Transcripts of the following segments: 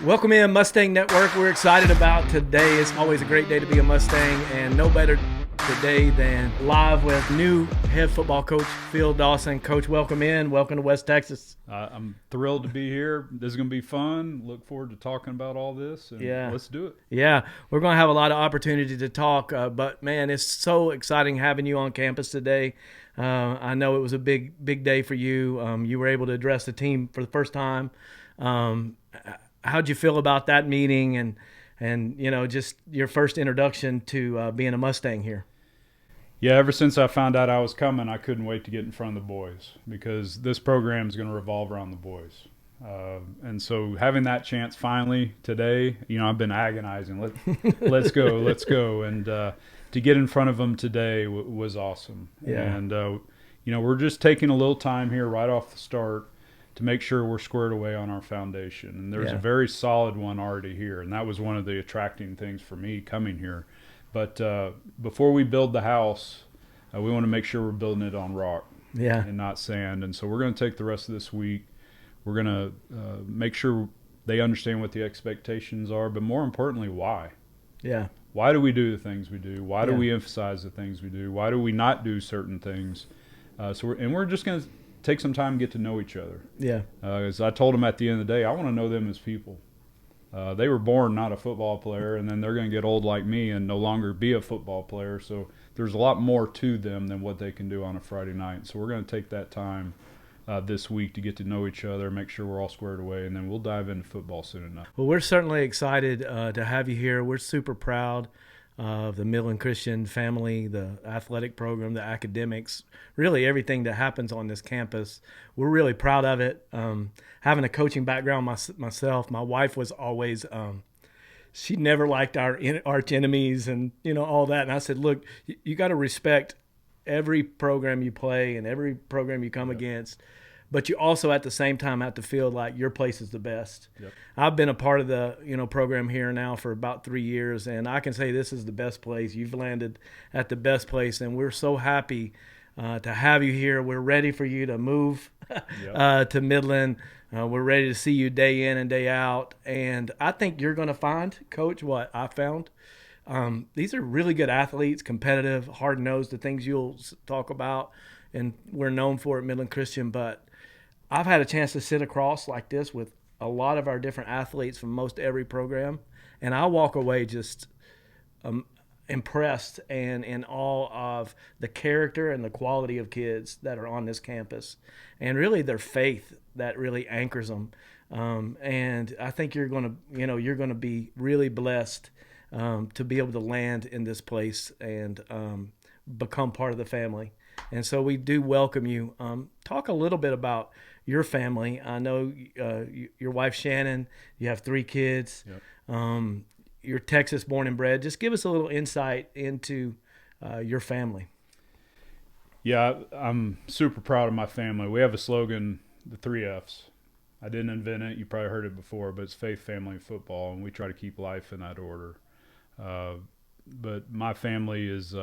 Welcome in, Mustang Network. We're excited about today. It's always a great day to be a Mustang, and no better today than live with new head football coach Phil Dawson. Coach, welcome in. Welcome to West Texas. I'm thrilled to be here. This is going to be fun. Look forward to talking about all this, and let's do it. Yeah, we're going to have a lot of opportunity to talk, but, man, it's so exciting having you on campus today. I know it was a big day for you. You were able to address the team for the first time. How'd you feel about that meeting and just your first introduction to being a Mustang here? Yeah, ever since I found out I was coming, I couldn't wait to get in front of the boys because this program is going to revolve around the boys. And so having that chance finally today, I've been agonizing. Let's go. And to get in front of them today was awesome. Yeah. And, we're just taking a little time here right off the start to make sure we're squared away on our foundation. And there's a very solid one already here. And that was one of the attracting things for me coming here. But before we build the house, we want to make sure we're building it on rock and not sand. And so we're going to take the rest of this week. We're going to make sure they understand what the expectations are, but more importantly, why. Yeah. Why do we do the things we do? Why do we emphasize the things we do? Why do we not do certain things? We're just going to take some time to get to know each other. Yeah. As I told them at the end of the day, I want to know them as people. They were born not a football player, and then they're going to get old like me and no longer be a football player. So there's a lot more to them than what they can do on a Friday night. So we're going to take that time this week to get to know each other, make sure we're all squared away, and then we'll dive into football soon enough. Well, we're certainly excited to have you here. We're super proud of the Midland Christian family, the athletic program, the academics, really everything that happens on this campus. We're really proud of it. Having a coaching background myself, my wife was always she never liked our arch enemies and all that. And I said, look, you got to respect every program you play and every program you come against. But you also at the same time have to feel like your place is the best. Yep. I've been a part of the program here now for about 3 years, and I can say this is the best place. You've landed at the best place, and we're so happy to have you here. We're ready for you to move to Midland. We're ready to see you day in and day out, and I think you're going to find, Coach, what I found. These are really good athletes, competitive, hard-nosed, the things you'll talk about, and we're known for at Midland Christian, but I've had a chance to sit across like this with a lot of our different athletes from most every program, and I walk away just impressed and in awe of the character and the quality of kids that are on this campus, and really their faith that really anchors them. And I think you're going to be really blessed to be able to land in this place and become part of the family. And so we do welcome you. Talk a little bit about your family. I know your wife, Shannon, you have 3 kids. Yep. You're Texas born and bred. Just give us a little insight into your family. Yeah, I'm super proud of my family. We have a slogan, the 3 F's. I didn't invent it. You probably heard it before, but it's faith, family, and football, and we try to keep life in that order. But my family is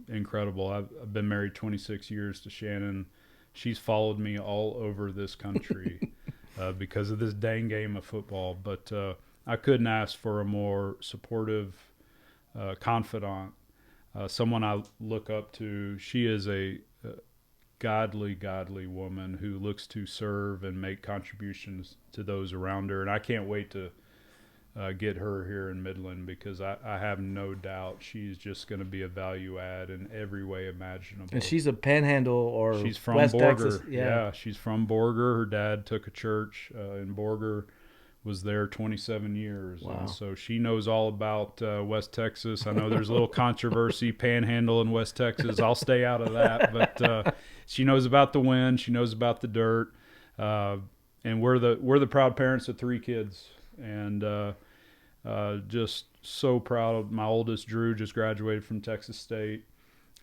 incredible. I've been married 26 years to Shannon. She's followed me all over this country because of this dang game of football. But I couldn't ask for a more supportive confidant, someone I look up to. She is a godly woman who looks to serve and make contributions to those around her. And I can't wait to get her here in Midland because I have no doubt she's just going to be a value add in every way imaginable. And she's a Panhandle or she's from West Borger. Texas. Yeah, she's from Borger. Her dad took a church in Borger, was there 27 years. Wow. And so she knows all about West Texas. I know there's a little controversy, Panhandle in West Texas. I'll stay out of that. But she knows about the wind. She knows about the dirt. And we're the proud parents of 3 kids. And just so proud. My oldest, Drew, just graduated from Texas State,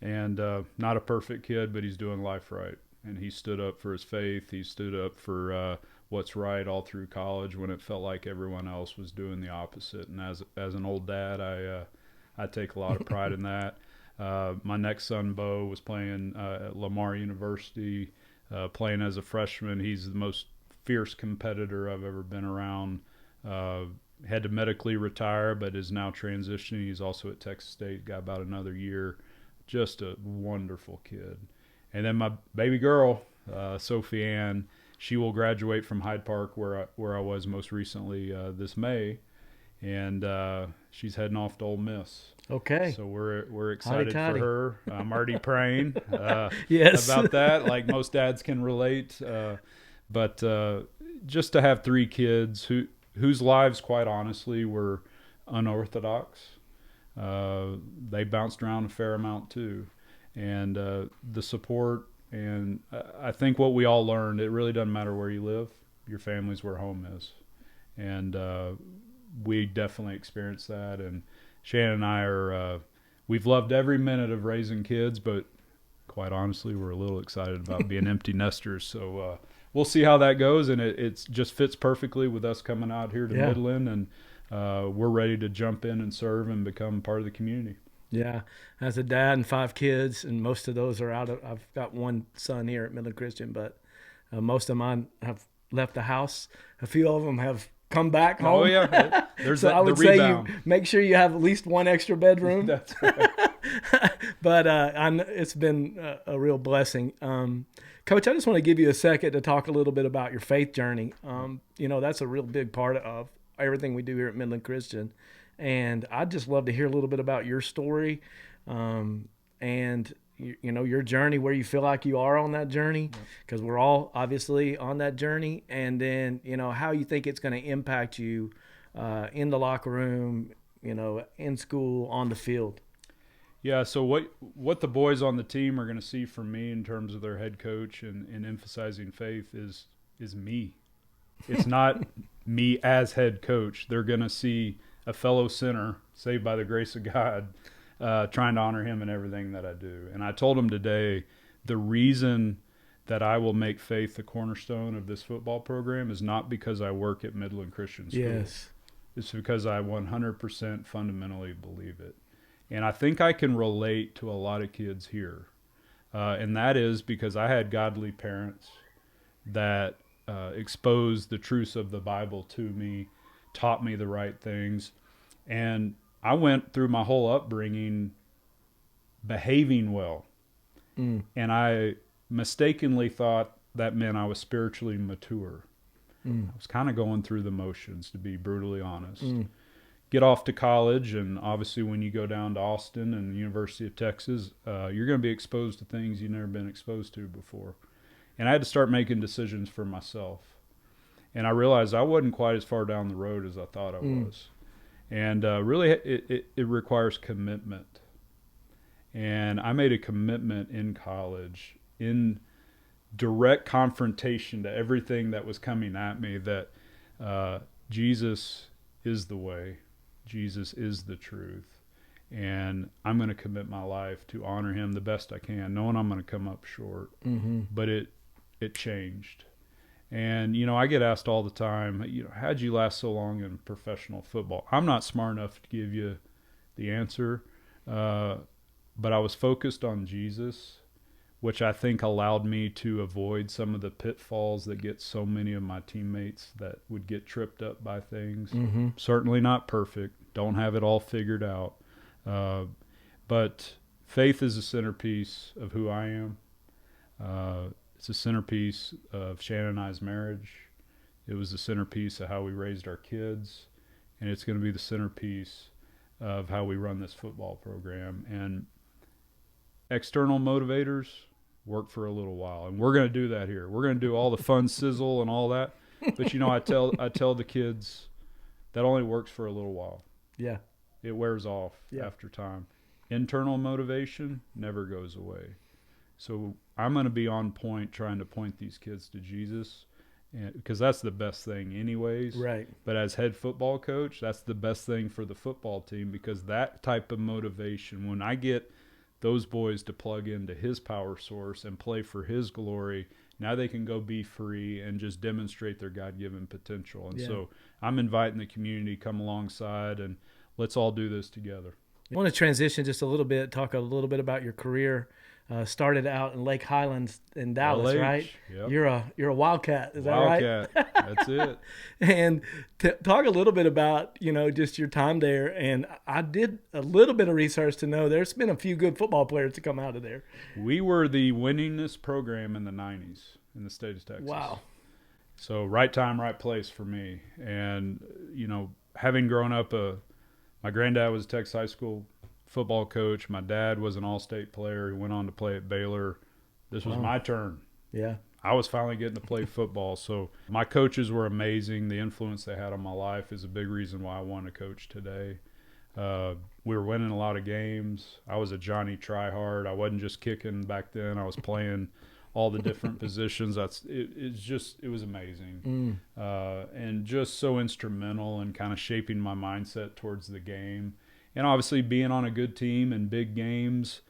and not a perfect kid, but he's doing life right. And he stood up for his faith. He stood up for what's right all through college when it felt like everyone else was doing the opposite. And as an old dad, I take a lot of pride in that. My next son, Bo, was playing at Lamar University, playing as a freshman. He's the most fierce competitor I've ever been around. Had to medically retire, but is now transitioning. He's also at Texas State, got about another year. Just a wonderful kid. And then my baby girl, Sophie Ann, she will graduate from Hyde Park, where I was most recently this May, and she's heading off to Ole Miss. Okay. So we're excited Howdy-toddy. for her. I'm already praying Yes. about that, like most dads can relate. But just to have 3 kids whose lives, quite honestly, were unorthodox. They bounced around a fair amount too, and the support. And I think what we all learned, it really doesn't matter where you live, your family's where home is. And we definitely experienced that. And Shannon and I we've loved every minute of raising kids, but quite honestly, we're a little excited about being empty nesters. So we'll see how that goes. And it just fits perfectly with us coming out here to Midland. And we're ready to jump in and serve and become part of the community. Yeah, as a dad and 5 kids, and most of those are I've got one son here at Midland Christian, but most of mine have left the house. A few of them have come back home. Oh yeah, there's so that, I would the say rebound. you make sure you have at least one extra bedroom. That's right. But it's been a real blessing. Coach, I just want to give you a second to talk a little bit about your faith journey. That's a real big part of everything we do here at Midland Christian. And I'd just love to hear a little bit about your story and, your journey, where you feel like you are on that journey, because we're all obviously on that journey. And then, how you think it's going to impact you in the locker room, in school, on the field. Yeah, so what the boys on the team are going to see from me in terms of their head coach and emphasizing faith is me. It's not me as head coach. They're going to see a fellow sinner saved by the grace of God, trying to honor him in everything that I do. And I told them today, the reason that I will make faith the cornerstone of this football program is not because I work at Midland Christian School. Yes. It's because I 100% fundamentally believe it. And I think I can relate to a lot of kids here. And that is because I had godly parents that exposed the truths of the Bible to me, taught me the right things. And I went through my whole upbringing behaving well. And I mistakenly thought that meant I was spiritually mature. I was kind of going through the motions, to be brutally honest. Get off to college, and obviously when you go down to Austin and the University of Texas, you're going to be exposed to things you've never been exposed to before. And I had to start making decisions for myself. And I realized I wasn't quite as far down the road as I thought I was. And really, it requires commitment. And I made a commitment in college, in direct confrontation to everything that was coming at me, that Jesus is the way, Jesus is the truth, and I'm going to commit my life to honor him the best I can, knowing I'm going to come up short. But it changed. And, I get asked all the time, how'd you last so long in professional football? I'm not smart enough to give you the answer, but I was focused on Jesus, which I think allowed me to avoid some of the pitfalls that get so many of my teammates that would get tripped up by things. Certainly not perfect. Don't have it all figured out. But faith is a centerpiece of who I am. It's a centerpiece of Shannon and I's marriage. It was the centerpiece of how we raised our kids. And it's going to be the centerpiece of how we run this football program. And external motivators work for a little while, and we're going to do that here. We're going to do all the fun sizzle and all that, but I tell the kids that only works for a little while. Yeah, it wears off after time. Internal motivation never goes away. So I'm going to be on point trying to point these kids to Jesus, because that's the best thing anyways. Right. But as head football coach, that's the best thing for the football team, because that type of motivation, when I get those boys to plug into his power source and play for his glory, now they can go be free and just demonstrate their God-given potential. And so I'm inviting the community to come alongside, and let's all do this together. I want to transition just a little bit, talk a little bit about your career. started out in Lake Highlands in Dallas, LH, right? yep. You're a Wildcat, is that right? Wildcat, that's it. And talk a little bit about, just your time there. And I did a little bit of research to know there's been a few good football players to come out of there. We were the winningest program in the 90s in the state of Texas. Wow. So right time, right place for me. And, having grown up, my granddad was a Texas high school football coach. My dad was an all-state player. He went on to play at Baylor. This was my turn. Yeah. I was finally getting to play football. So my coaches were amazing. The influence they had on my life is a big reason why I want to coach today. We were winning a lot of games. I was a Johnny Tryhard. I wasn't just kicking back then. I was playing all the different positions. It was amazing. And just so instrumental in kind of shaping my mindset towards the game. And obviously being on a good team in big games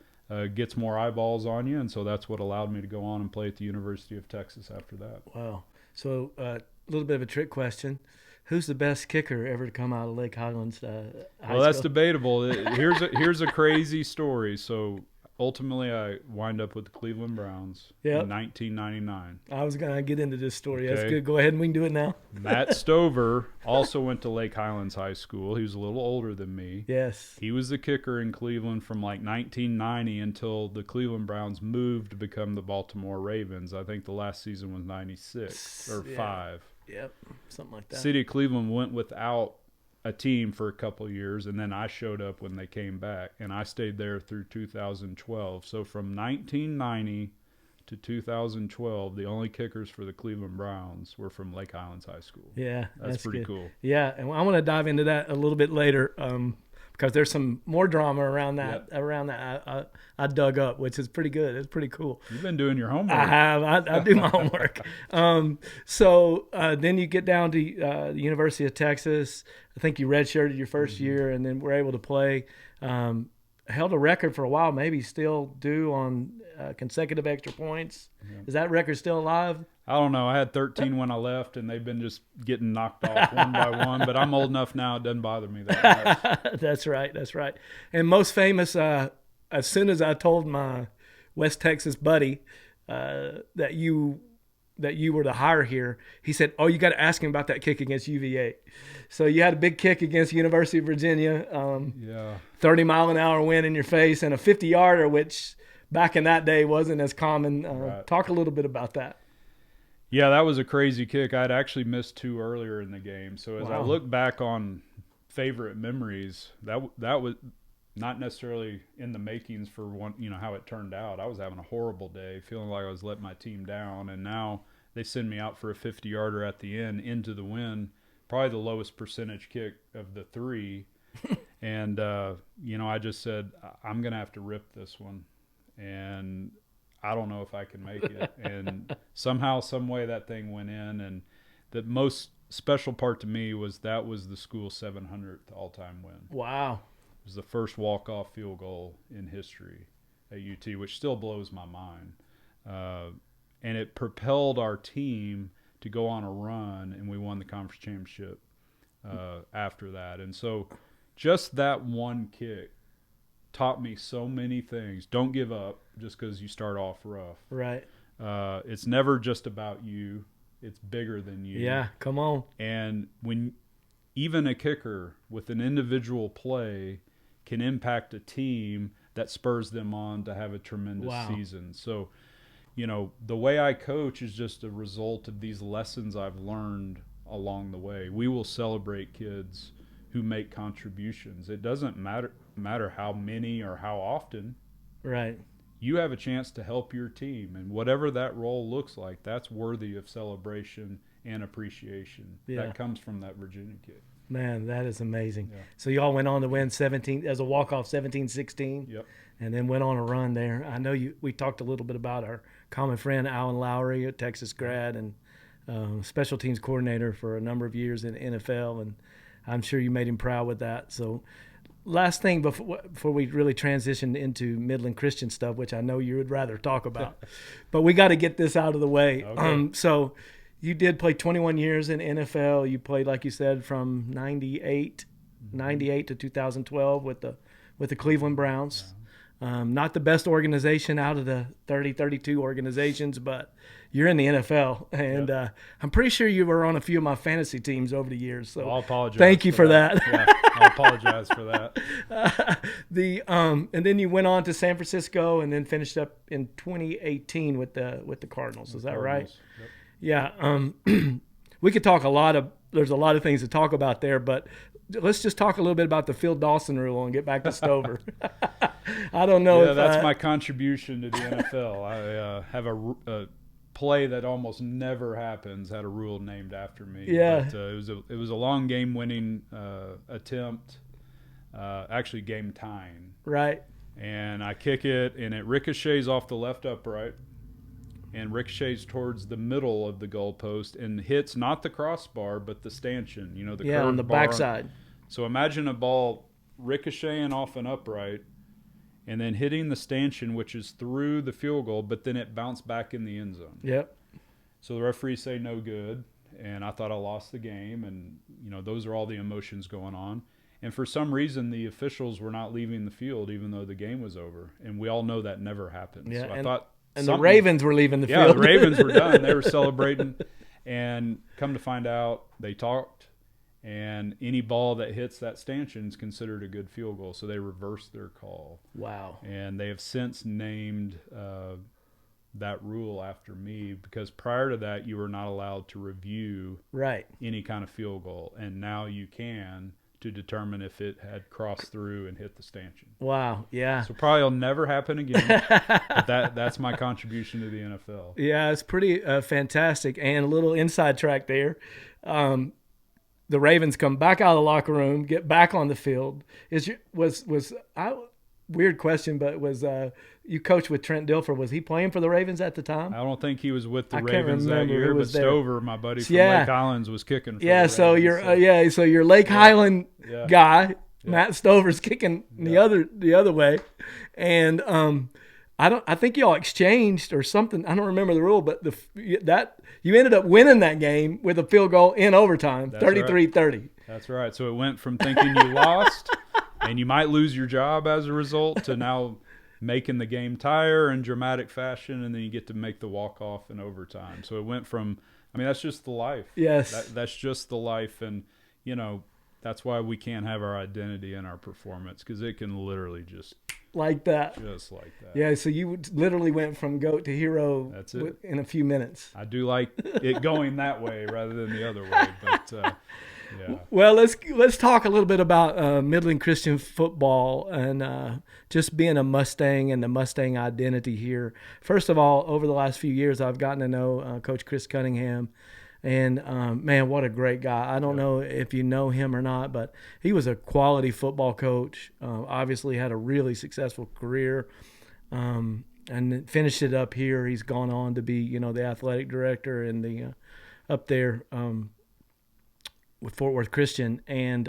gets more eyeballs on you. And so that's what allowed me to go on and play at the University of Texas after that. Wow. So a little bit of a trick question. Who's the best kicker ever to come out of Lake Highlands High Well, that's School? debatable. Here's a crazy story. So ultimately, I wind up with the Cleveland Browns in 1999. I was going to get into this story. Okay. That's good. Go ahead and we can do it now. Matt Stover also went to Lake Highlands High School. He was a little older than me. Yes. He was the kicker in Cleveland from like 1990 until the Cleveland Browns moved to become the Baltimore Ravens. I think the last season was 96 or 5. Yep, something like that. City of Cleveland went without a team for a couple of years, and then I showed up when they came back, and I stayed there through 2012. So from 1990 to 2012, the only kickers for the Cleveland Browns were from Lake Highlands High School. Yeah, that's pretty good. cool. Yeah, and I want to dive into that a little bit later because there's some more drama around that. Yep. Around that, I dug up, which is pretty good. It's pretty cool. You've been doing your homework. I have. I do my homework. So then you get down to the University of Texas. I think you redshirted your first year, and then were able to play. Held a record for a while, maybe still do on consecutive extra points. Yeah. Is that record still alive? I don't know. I had 13 when I left, and they've been just getting knocked off one by one. But I'm old enough now; it doesn't bother me that much. That's right. That's right. And most famous, as soon as I told my West Texas buddy that you were the hire here, he said, "Oh, you got to ask him about that kick against UVA." So you had a big kick against University of Virginia. 30-mile-an-hour wind in your face and a 50-yarder, which back in that day wasn't as common. Right. Talk a little bit about that. Yeah, that was a crazy kick. I'd actually missed 2 earlier in the game. So as I look back on favorite memories, that was not necessarily in the makings for one, how it turned out. I was having a horrible day, feeling like I was letting my team down, and now they send me out for a 50-yarder at the end into the wind, probably the lowest percentage kick of the 3. And I just said, I'm going to have to rip this one, and I don't know if I can make it. And somehow, some way, that thing went in. And the most special part to me was that was the school's 700th all-time win. Wow. It was the first walk-off field goal in history at UT, which still blows my mind. And it propelled our team to go on a run, and we won the conference championship after that. And so just that one kick taught me so many things. Don't give up just because you start off rough. Right. It's never just about you. It's bigger than you. Yeah, come on. And when even a kicker with an individual play can impact a team that spurs them on to have a tremendous season. So, the way I coach is just a result of these lessons I've learned along the way. We will celebrate kids who make contributions. It doesn't matter how many or how often. Right. You have a chance to help your team, and whatever that role looks like, that's worthy of celebration and appreciation. Yeah. That comes from that Virginia kid. Man, that is amazing. Yeah. So y'all went on to win 17 as a walk-off 17-16. Yep. And then went on a run there. I know we talked a little bit about our common friend Alan Lowry, a Texas grad and special teams coordinator for a number of years in the NFL, and I'm sure you made him proud with that. So last thing before we really transition into Midland Christian stuff, which I know you would rather talk about, but we got to get this out of the way. Okay. So you did play 21 years in NFL. You played, like you said, from 98 to 2012 with the Cleveland Browns. Not the best organization out of the 32 organizations, but you're in the NFL, and I'm pretty sure you were on a few of my fantasy teams over the years. So I'll apologize. Thank you for that. Yeah, I'll apologize for that. And then you went on to San Francisco, and then finished up in 2018 with the Cardinals. Is that right? Yep. Yeah. We could talk there's a lot of things to talk about there, but let's just talk a little bit about the Phil Dawson rule and get back to Stover. I don't know. Yeah, that's my contribution to the NFL. I have a play that almost never happens had a rule named after me. Yeah. But, it was a long game-winning attempt, actually game tying. Right. And I kick it, and it ricochets off the left upright and ricochets towards the middle of the goalpost and hits not the crossbar but the stanchion, the curved on the bar. backside. So imagine a ball ricocheting off an upright and then hitting the stanchion, which is through the field goal, but then it bounced back in the end zone. Yep. So the referees say no good, and I thought I lost the game, and those are all the emotions going on. And for some reason, the officials were not leaving the field even though the game was over, and we all know that never happens. Yeah, so I thought. And the Ravens were leaving the field. Yeah, the Ravens were done. They were celebrating. And come to find out, they talked, and any ball that hits that stanchion is considered a good field goal. So they reversed their call. Wow. And they have since named that rule after me, because prior to that, you were not allowed to review any kind of field goal. And now you can, to determine if it had crossed through and hit the stanchion. Wow, yeah. So probably will never happen again. But that's my contribution to the NFL. Yeah, it's pretty fantastic. And a little inside track there. The Ravens come back out of the locker room, get back on the field. Weird question, but you coached with Trent Dilfer. Was he playing for the Ravens at the time? I don't think he was with the Ravens that year, but Stover, my buddy from Yeah. Lake Highlands, was kicking for the Yeah, Ravens. so your Lake Highland guy, Matt Stover's kicking the other way, and I think y'all exchanged or something. I don't remember the rule, but you ended up winning that game with a field goal in overtime, 33-30. That's right. So it went from thinking you lost and you might lose your job as a result to now making the game tire in dramatic fashion, and then you get to make the walk-off in overtime. So it went from, that's just the life. Yes. That's just the life, and, that's why we can't have our identity in our performance, because it can literally just like that. Just like that. Yeah, so you literally went from goat to hero. That's it. In a few minutes. I do like it going that way rather than the other way, but yeah. Well, let's talk a little bit about Midland Christian football and just being a Mustang and the Mustang identity here. First of all, over the last few years, I've gotten to know Coach Chris Cunningham. And, man, what a great guy. I don't know if you know him or not, but he was a quality football coach, obviously had a really successful career, and finished it up here. He's gone on to be, the athletic director and the up there with Fort Worth Christian. And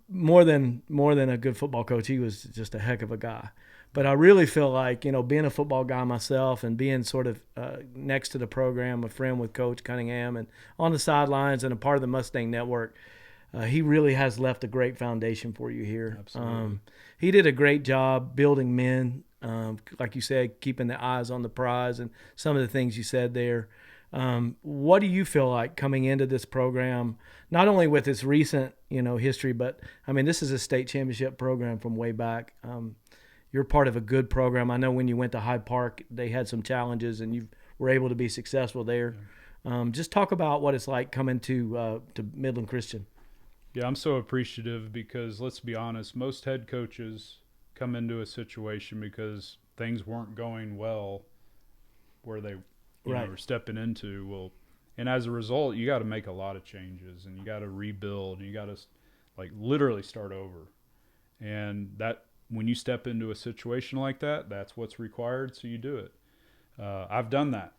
more than a good football coach, he was just a heck of a guy. But I really feel like, being a football guy myself and being sort of next to the program, a friend with Coach Cunningham and on the sidelines and a part of the Mustang Network, he really has left a great foundation for you here. Absolutely. He did a great job building men, like you said, keeping the eyes on the prize and some of the things you said there. What do you feel like coming into this program, not only with its recent, history, but, this is a state championship program from way back. You're part of a good program. I know when you went to Hyde Park, they had some challenges, and you were able to be successful there. Just talk about what it's like coming to Midland Christian. Yeah, I'm so appreciative because, let's be honest, most head coaches come into a situation because things weren't going well where they were stepping into. Well, and as a result, you got to make a lot of changes, and you got to rebuild, and you got to literally start over. And that, when you step into a situation like that, that's what's required, so you do it. I've done that.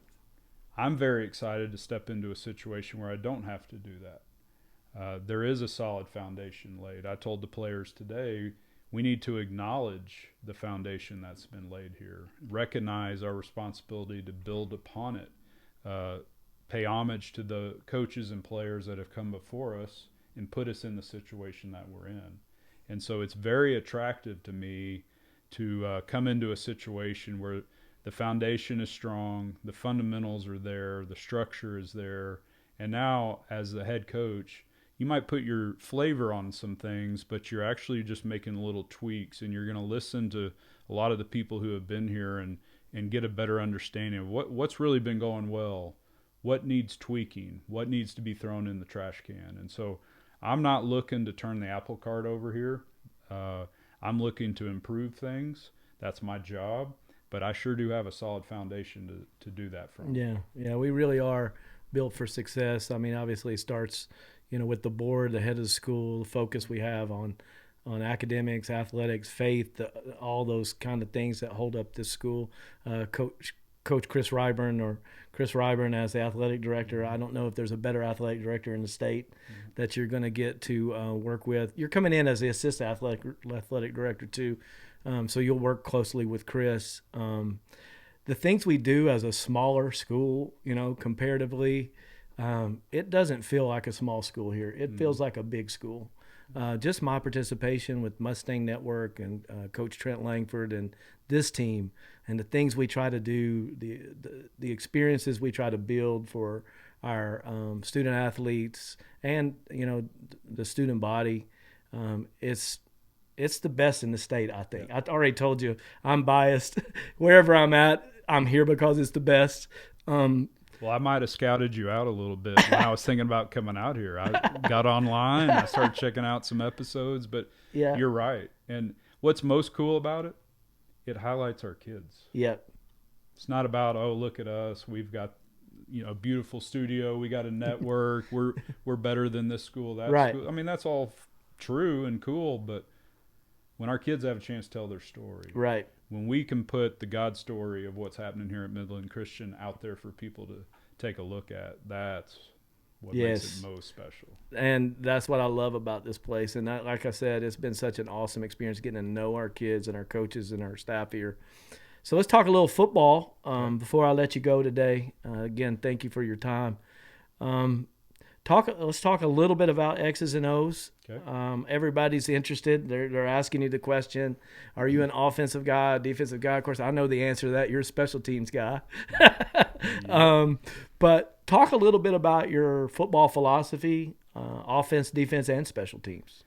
I'm very excited to step into a situation where I don't have to do that. There is a solid foundation laid. I told the players today, we need to acknowledge the foundation that's been laid here, recognize our responsibility to build upon it, pay homage to the coaches and players that have come before us and put us in the situation that we're in. And so it's very attractive to me to come into a situation where the foundation is strong, the fundamentals are there, the structure is there, and now as the head coach, you might put your flavor on some things, but you're actually just making little tweaks, and you're going to listen to a lot of the people who have been here and get a better understanding of what's really been going well, what needs tweaking, what needs to be thrown in the trash can. And so I'm not looking to turn the apple cart over here. I'm looking to improve things. That's my job. But I sure do have a solid foundation to do that from. Yeah, we really are built for success. I mean, obviously it starts, with the board, the head of the school, the focus we have on academics, athletics, faith, all those kind of things that hold up this school. Coach Chris Ryburn as the athletic director. I don't know if there's a better athletic director in the state that you're going to get to work with. You're coming in as the assistant athletic director too, so you'll work closely with Chris. The things we do as a smaller school, comparatively, it doesn't feel like a small school here. It feels like a big school. Just my participation with Mustang Network and Coach Trent Langford and this team and the things we try to do, the experiences we try to build for our student athletes and the student body, it's the best in the state, I think. I already told you I'm biased. Wherever I'm at, I'm here because it's the best. Well, I might have scouted you out a little bit when I was thinking about coming out here. I got online, I started checking out some episodes, but you're right. And what's most cool about it? It highlights our kids. Yep. It's not about, oh, look at us. We've got, a beautiful studio. We got a network. We're better than this school, that school. I mean, that's all true and cool, but when our kids have a chance to tell their story. Right. When we can put the God story of what's happening here at Midland Christian out there for people to take a look at, that's what makes it most special. And that's what I love about this place. And like I said, it's been such an awesome experience getting to know our kids and our coaches and our staff here. So let's talk a little football before I let you go today. Again, thank you for your time. Let's talk a little bit about X's and O's. Okay. Everybody's interested. They're asking you the question, are you an offensive guy, defensive guy? Of course, I know the answer to that. You're a special teams guy. But talk a little bit about your football philosophy, offense, defense, and special teams.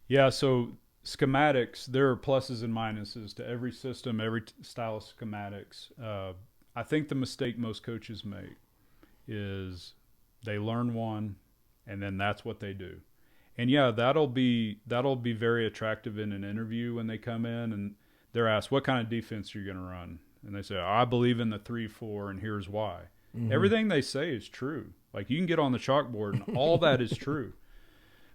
Yeah, so schematics, there are pluses and minuses to every system, every style of schematics. I think the mistake most coaches make is they learn one, and then that's what they do. And yeah, that'll be very attractive in an interview when they come in and they're asked, what kind of defense are you going to run? And they say, I believe in the 3-4, and here's why. Mm-hmm. Everything they say is true. Like, you can get on the chalkboard and all that is true.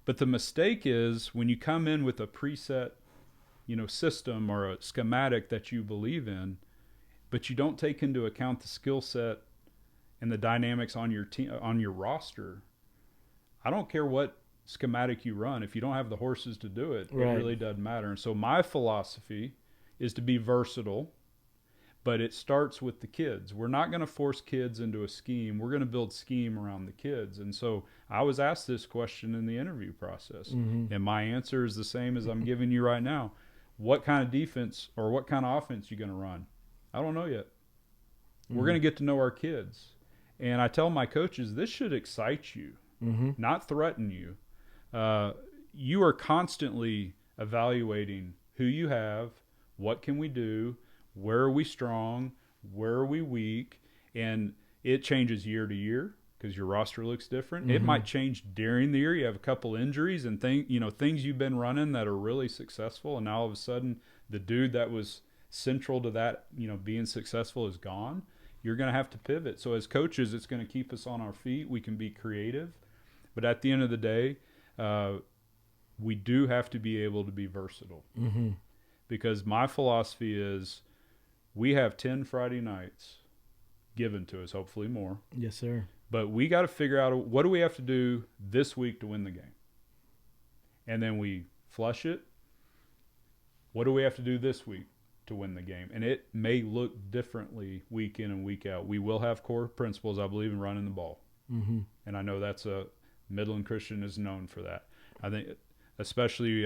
But the mistake is when you come in with a preset, system or a schematic that you believe in, but you don't take into account the skill set and the dynamics on your team, on your roster. I don't care what schematic you run. If you don't have the horses to do it, It really doesn't matter. And so my philosophy is to be versatile, but it starts with the kids. We're not going to force kids into a scheme. We're going to build scheme around the kids. And so I was asked this question in the interview process, and my answer is the same as I'm giving you right now. What kind of defense or what kind of offense you going to run? I don't know yet. We're going to get to know our kids. And I tell my coaches, this should excite you, not threaten you. You are constantly evaluating who you have, what can we do, where are we strong, where are we weak, and it changes year to year because your roster looks different. It might change during the year. You have a couple injuries and things you've been running that are really successful, and now all of a sudden the dude that was central to that, being successful is gone. You're going to have to pivot. So as coaches, it's going to keep us on our feet. We can be creative, but at the end of the day, we do have to be able to be versatile. Because my philosophy is we have 10 Friday nights given to us, hopefully more. Yes, sir. But we got to figure out what do we have to do this week to win the game. And then we flush it. What do we have to do this week to win the game? And it may look differently week in and week out. We will have core principles, I believe, in running the ball. And I know that's Midland Christian is known for that. I think especially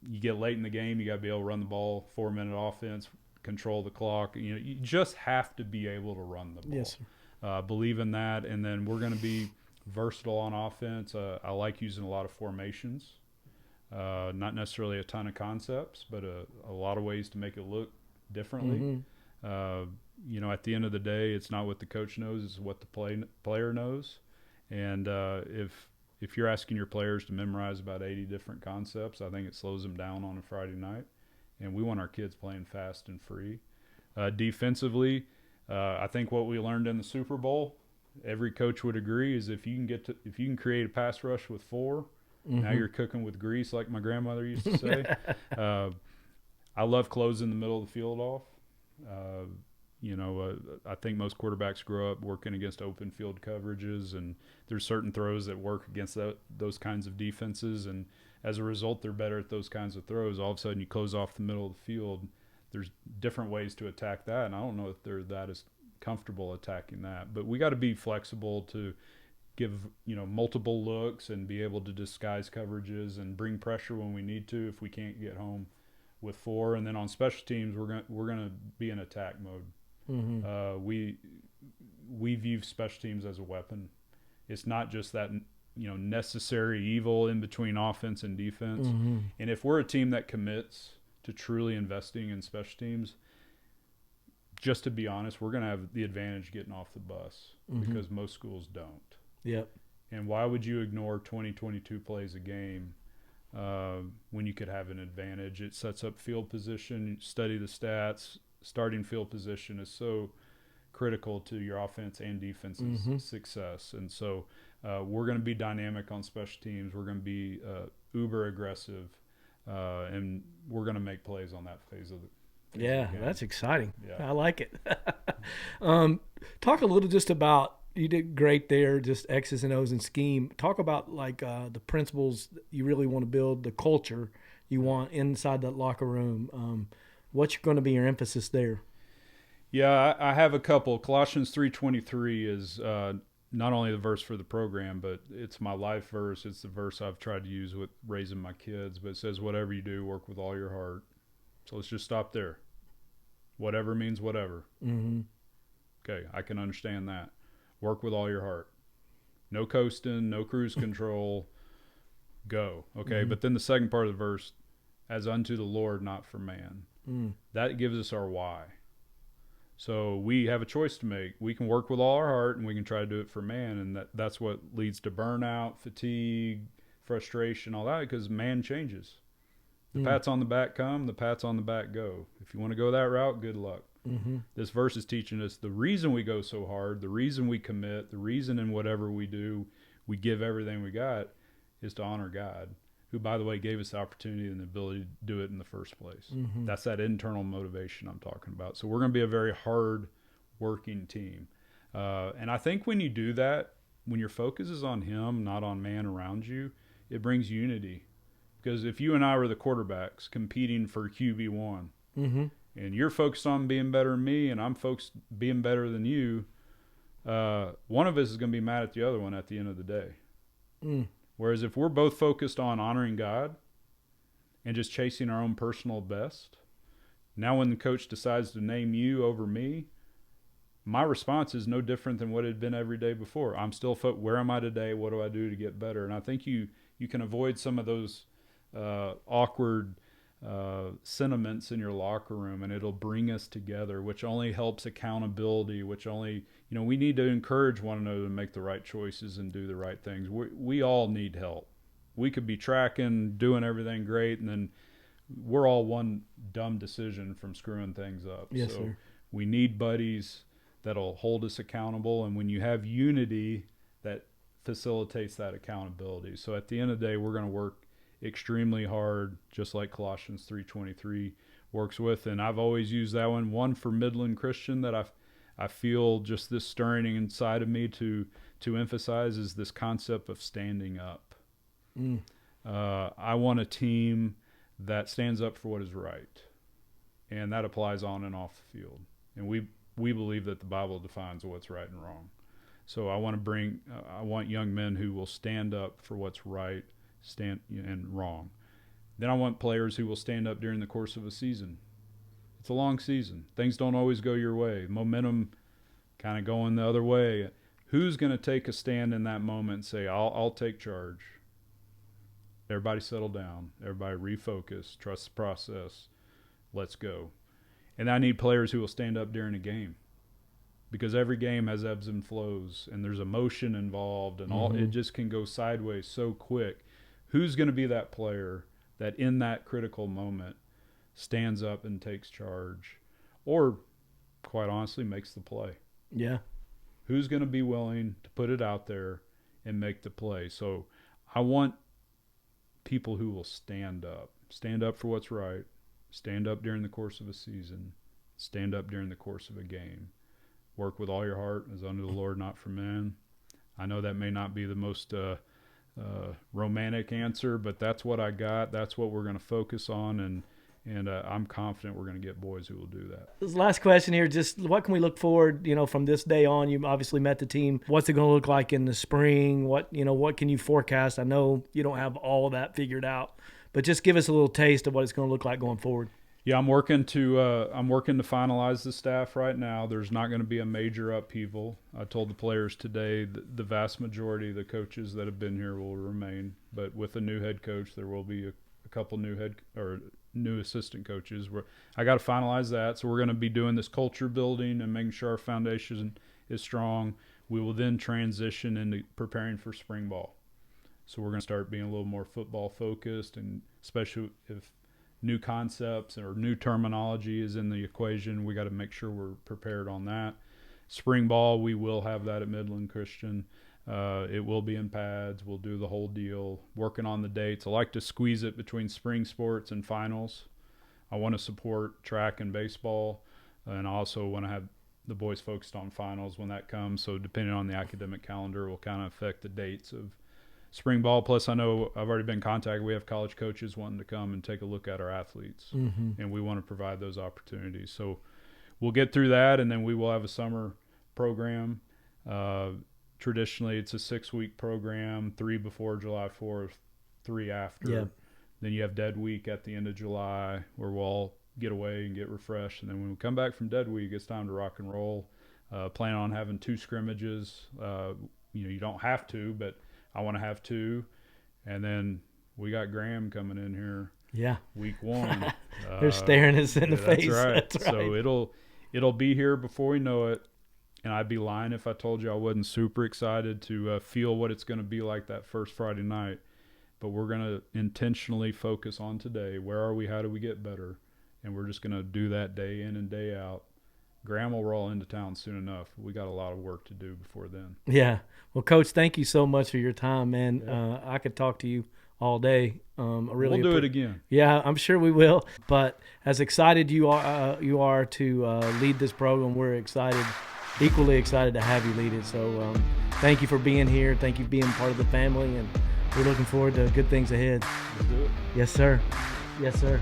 you get late in the game, you got to be able to run the ball, 4-minute offense, control the clock. You know, you just have to be able to run the ball. Yes, sir. Believe in that, and then we're going to be versatile on offense. I like using a lot of formations, not necessarily a ton of concepts, but a lot of ways to make it look differently. You know, at the end of the day, it's not what the coach knows; it's what the player knows. And if you're asking your players to memorize about 80 different concepts, I think it slows them down on a Friday night. And we want our kids playing fast and free. Defensively, I think what we learned in the Super Bowl, every coach would agree, is if you can create a pass rush with 4, now you're cooking with grease, like my grandmother used to say. I love closing the middle of the field off. You know, I think most quarterbacks grow up working against open field coverages, and there's certain throws that work against those kinds of defenses, and as a result, they're better at those kinds of throws. All of a sudden, you close off the middle of the field. There's different ways to attack that, and I don't know if they're that as comfortable attacking that. But we got to be flexible to give, you know, multiple looks and be able to disguise coverages and bring pressure when we need to if we can't get home with 4. And then on special teams, we're gonna be in attack mode. We view special teams as a weapon. It's not just that, you know, necessary evil in between offense and defense. And if we're a team that commits to truly investing in special teams, just to be honest, we're going to have the advantage getting off the bus because most schools don't. Yep. And why would you ignore 22 plays a game when you could have an advantage? It sets up field position, study the stats. Starting field position is so critical to your offense and defense's success. And so we're going to be dynamic on special teams. We're going to be uber aggressive, and we're going to make plays on that phase of the game. That's exciting. Yeah. I like it. Talk a little just about, you did great there, just X's and O's and scheme. Talk about like the principles that you really want to build, the culture you want inside that locker room. What's going to be your emphasis there? Yeah, I have a couple. Colossians 3:23 is not only the verse for the program, but it's my life verse. It's the verse I've tried to use with raising my kids. But it says, whatever you do, work with all your heart. So let's just stop there. Whatever means whatever. Okay, I can understand that. Work with all your heart. No coasting, no cruise control. Go. Okay, but then the second part of the verse, as unto the Lord, not for man. That gives us our why. So we have a choice to make. We can work with all our heart, and we can try to do it for man, and that's what leads to burnout, fatigue, frustration, all that, because man changes. The pats on the back come, the pats on the back go. If you want to go that route, good luck. This verse is teaching us the reason we go so hard, the reason we commit, the reason in whatever we do, we give everything we got, is to honor God, who, by the way, gave us the opportunity and the ability to do it in the first place. That's that internal motivation I'm talking about. So we're going to be a very hard-working team. And I think when you do that, when your focus is on him, not on man around you, it brings unity. Because if you and I were the quarterbacks competing for QB1, and you're focused on being better than me, and I'm focused being better than you, one of us is going to be mad at the other one at the end of the day. Whereas if we're both focused on honoring God and just chasing our own personal best, now when the coach decides to name you over me, my response is no different than what it had been every day before. I'm still where am I today? What do I do to get better? And I think you can avoid some of those awkward sentiments in your locker room, and it'll bring us together, which only helps accountability, which only, we need to encourage one another to make the right choices and do the right things. We all need help. We could be tracking, doing everything great, and then we're all one dumb decision from screwing things up. Yes, sir. We need buddies that'll hold us accountable, and when you have unity, that facilitates that accountability. So at the end of the day, we're going to work extremely hard, just like Colossians 3:23 works with. And I've always used that one for Midland Christian, that I feel just this stirring inside of me to emphasize, is this concept of standing up. I want a team that stands up for what is right, and that applies on and off the field. And we believe that the Bible defines what's right and wrong. So I want young men who will stand up for what's right, and wrong. Then I want players who will stand up during the course of a season. It's a long season. Things don't always go your way. Momentum kind of going the other way. Who's going to take a stand in that moment and say, I'll take charge? Everybody settle down. Everybody refocus. Trust the process. Let's go. And I need players who will stand up during a game, because every game has ebbs and flows, and there's emotion involved, and all it just can go sideways so quick. Who's going to be that player that in that critical moment stands up and takes charge, or quite honestly makes the play? Yeah. Who's going to be willing to put it out there and make the play? So I want people who will stand up for what's right, stand up during the course of a season, stand up during the course of a game. Work with all your heart as unto the Lord, not for man. I know that may not be the most romantic answer, but that's what I got. That's what we're going to focus on, and I'm confident we're going to get boys who will do that. This last question here, just what can we look forward, from this day on? You obviously met the team. What's it going to look like in the spring? What can you forecast? I know you don't have all of that figured out, but just give us a little taste of what it's going to look like going forward. Yeah, I'm working to finalize the staff right now. There's not going to be a major upheaval. I told the players today that the vast majority of the coaches that have been here will remain, but with a new head coach, there will be a couple new assistant coaches. I got to finalize that, so we're going to be doing this culture building and making sure our foundation is strong. We will then transition into preparing for spring ball. So we're going to start being a little more football focused, and especially if new concepts or new terminology is in the equation, we got to make sure we're prepared on that. Spring ball, we will have that at Midland Christian. It will be in pads. We'll do the whole deal, working on the dates. I like to squeeze it between spring sports and finals. I want to support track and baseball, and I also want to have the boys focused on finals when that comes. So depending on the academic calendar will kind of affect the dates of spring ball. Plus, I know I've already been contacted. We have college coaches wanting to come and take a look at our athletes, and we want to provide those opportunities. So we'll get through that, and then we will have a summer program. Traditionally, it's a 6-week program, 3 before July 4th, 3 after. Yeah. Then you have Dead Week at the end of July, where we'll all get away and get refreshed. And then when we come back from Dead Week, it's time to rock and roll. Plan on having 2 scrimmages. You don't have to, but I want to have 2. And then we got Graham coming in here. Yeah. Week 1. They're staring us in the face. That's right. That's right. So it'll be here before we know it. And I'd be lying if I told you I wasn't super excited to feel what it's going to be like that first Friday night. But we're going to intentionally focus on today. Where are we? How do we get better? And we're just going to do that day in and day out. Graham will roll into town soon enough. We got a lot of work to do before then. Yeah. Well, Coach, thank you so much for your time, man. Yeah. I could talk to you all day. We'll do it again. Yeah, I'm sure we will. But as excited you are to lead this program, we're equally excited to have you lead it. So thank you for being here. Thank you for being part of the family, and we're looking forward to good things ahead. Let's do it. Yes, sir. Yes, sir.